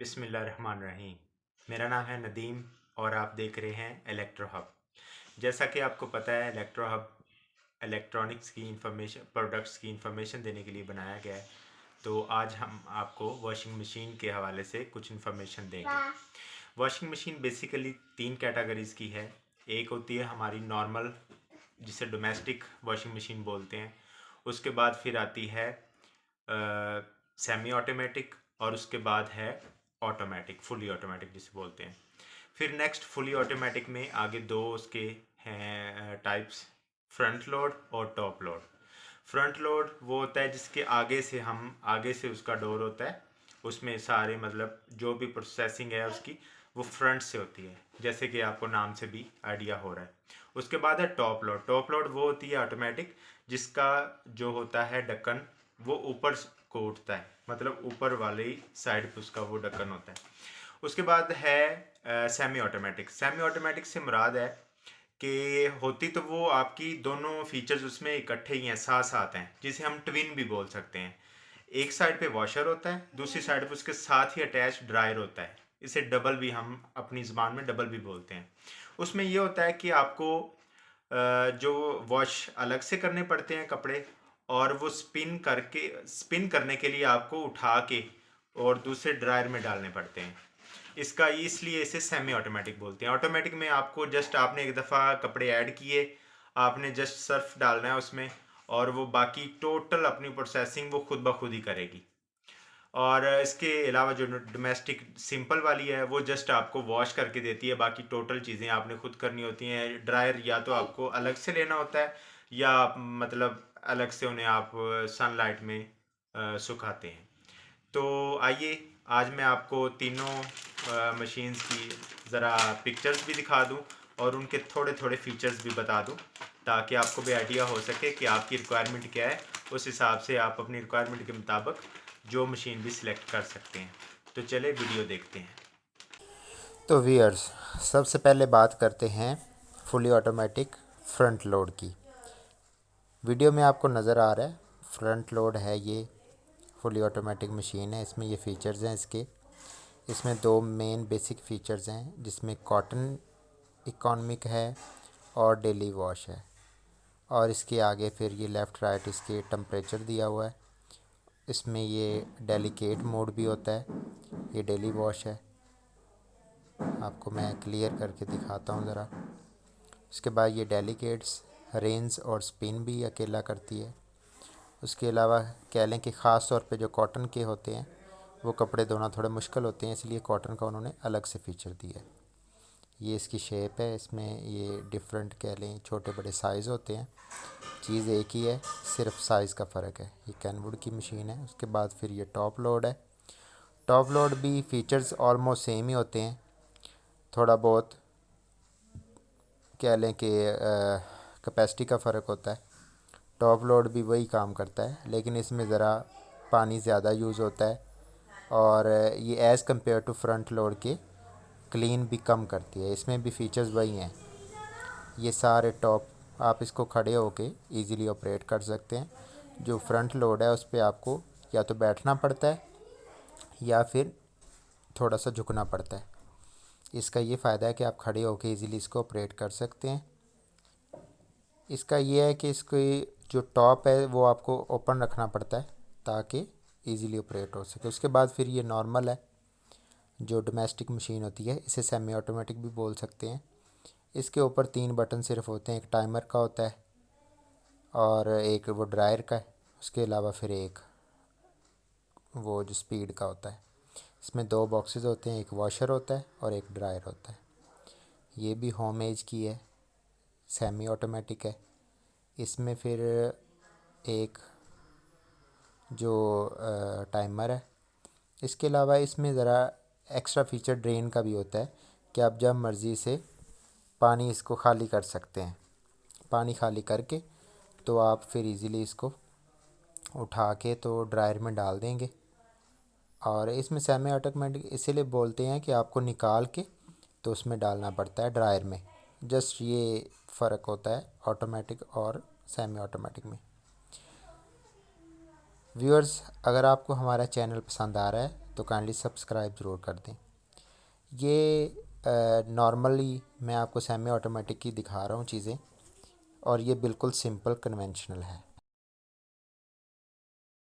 बिस्मिल्लाहिर्रहमानिर्रहीम। मेरा नाम है नदीम और आप देख रहे हैं इलेक्ट्रो हब। जैसा कि आपको पता है, इलेक्ट्रो हब इलेक्ट्रॉनिक्स की इंफॉर्मेशन, प्रोडक्ट्स की इंफॉर्मेशन देने के लिए बनाया गया है। तो आज हम आपको वॉशिंग मशीन के हवाले से कुछ इंफॉर्मेशन देंगे। वॉशिंग मशीन बेसिकली 3 कैटेगरीज़ की है। एक होती है हमारी नॉर्मल, जिसे डोमेस्टिक वॉशिंग मशीन बोलते हैं। उसके बाद फिर आती है सेमी ऑटोमेटिक, और उसके बाद है ऑटोमेटिक, फुली ऑटोमेटिक जिसे बोलते हैं। फिर नेक्स्ट फुली ऑटोमेटिक में आगे दो उसके हैं टाइप्स, फ्रंट लोड और टॉप लोड। फ्रंट लोड वो होता है जिसके आगे से उसका डोर होता है, उसमें सारे मतलब जो भी प्रोसेसिंग है उसकी वो फ्रंट से होती है, जैसे कि आपको नाम से भी आइडिया हो रहा है। उसके बाद है टॉप लोड। टॉप लोड वो होती है ऑटोमेटिक, जिसका जो होता है ढक्कन वो ऊपर को उठता है, मतलब ऊपर वाली साइड पे उसका वो ढक्कन होता है। उसके बाद है सेमी ऑटोमेटिक। सेमी ऑटोमेटिक से मुराद है कि होती तो वो आपकी दोनों फीचर्स उसमें इकट्ठे ही हैं, साथ साथ हैं, जिसे हम ट्विन भी बोल सकते हैं। एक साइड पे वॉशर होता है, दूसरी साइड पे उसके साथ ही अटैच ड्रायर होता है। इसे डबल भी, हम अपनी ज़बान में डबल भी बोलते हैं। उसमें ये होता है कि आपको जो वॉश अलग से करने पड़ते हैं कपड़े, और वो स्पिन करने के लिए आपको उठा के और दूसरे ड्रायर में डालने पड़ते हैं। इसका इसलिए इसे सेमी ऑटोमेटिक बोलते हैं। ऑटोमेटिक में आपको जस्ट आपने एक दफ़ा कपड़े ऐड किए, आपने जस्ट सर्फ डालना है उसमें, और वो बाकी टोटल अपनी प्रोसेसिंग वो खुद ब खुद ही करेगी। और इसके अलावा जो डोमेस्टिक सिंपल वाली है वो जस्ट आपको वॉश करके देती है, बाकी टोटल चीज़ें आपने खुद करनी होती हैं। ड्रायर या तो आपको अलग से लेना होता है, या मतलब अलग से उन्हें आप सनलाइट में सुखाते हैं। तो आइए आज मैं आपको तीनों मशीन्स की ज़रा पिक्चर्स भी दिखा दूं और उनके थोड़े थोड़े फीचर्स भी बता दूं, ताकि आपको भी आइडिया हो सके कि आपकी रिक्वायरमेंट क्या है। उस हिसाब से आप अपनी रिक्वायरमेंट के मुताबिक जो मशीन भी सिलेक्ट कर सकते हैं। तो चले वीडियो देखते हैं। तो व्यूअर्स, सबसे पहले बात करते हैं फुली ऑटोमेटिक फ्रंट लोड की। वीडियो में आपको नज़र आ रहा है फ्रंट लोड है, ये फुली ऑटोमेटिक मशीन है। इसमें ये फ़ीचर्स हैं इसमें दो मेन बेसिक फ़ीचर्स हैं, जिसमें कॉटन इकोनॉमिक है और डेली वॉश है। और इसके आगे फिर ये लेफ़्ट राइट इसके टेम्परेचर दिया हुआ है। इसमें ये डेलिकेट मोड भी होता है, ये डेली वॉश है। आपको मैं क्लियर करके दिखाता हूँ ज़रा। उसके बाद ये डेलिकेट्स, रेंज और स्पिन भी अकेला करती है। उसके अलावा कह लें कि ख़ास तौर पे जो कॉटन के होते हैं वो कपड़े धोना थोड़े मुश्किल होते हैं, इसलिए कॉटन का उन्होंने अलग से फ़ीचर दिया है। ये इसकी शेप है, इसमें ये डिफरेंट कह लें छोटे बड़े साइज़ होते हैं। चीज़ एक ही है, सिर्फ साइज़ का फ़र्क है। ये कैनवुड की मशीन है। उसके बाद फिर ये टॉप लोड है। टॉप लोड भी फ़ीचर्स ऑलमोस्ट सेम ही होते हैं, थोड़ा बहुत कह लें कि कैपेसिटी का फ़र्क होता है। टॉप लोड भी वही काम करता है, लेकिन इसमें ज़रा पानी ज़्यादा यूज़ होता है, और ये as compare to front load के क्लीन भी कम करती है। इसमें भी फीचर्स वही हैं। ये सारे टॉप आप इसको खड़े होके इजीली ऑपरेट कर सकते हैं। जो फ्रंट लोड है उस पर आपको या तो बैठना पड़ता है या फिर थोड़ा सा झुकना पड़ता है। इसका ये फ़ायदा है कि आप खड़े होके इजीली इसको ऑपरेट कर सकते हैं। इसका ये है कि इसकी जो टॉप है वो आपको ओपन रखना पड़ता है ताकि इजीली ऑपरेट हो सके। उसके बाद फिर ये नॉर्मल है, जो डोमेस्टिक मशीन होती है, इसे सेमी ऑटोमेटिक भी बोल सकते हैं। इसके ऊपर 3 बटन सिर्फ होते हैं, एक टाइमर का होता है और एक वो ड्रायर का है। उसके अलावा फिर एक वो जो स्पीड का होता है। इसमें 2 बॉक्सेस होते हैं, एक वॉशर होता है और एक ड्रायर होता है। ये भी होम एज की है, सेमी ऑटोमेटिक है। इसमें फिर एक जो टाइमर है। इसके अलावा इसमें ज़रा एक्स्ट्रा फीचर ड्रेन का भी होता है कि आप जब मर्ज़ी से पानी इसको खाली कर सकते हैं। पानी खाली करके तो आप फिर इजीली इसको उठा के तो ड्रायर में डाल देंगे। और इसमें सेमी ऑटोमेटिक इसीलिए बोलते हैं कि आपको निकाल के तो उसमें डालना पड़ता है ड्रायर में। जस्ट ये फ़र्क होता है ऑटोमेटिक और सेमी ऑटोमेटिक में। व्यूअर्स, अगर आपको हमारा चैनल पसंद आ रहा है तो काइंडली सब्सक्राइब ज़रूर कर दें। ये नॉर्मली मैं आपको सेमी ऑटोमेटिक की दिखा रहा हूँ चीज़ें, और ये बिल्कुल सिंपल कन्वेंशनल है।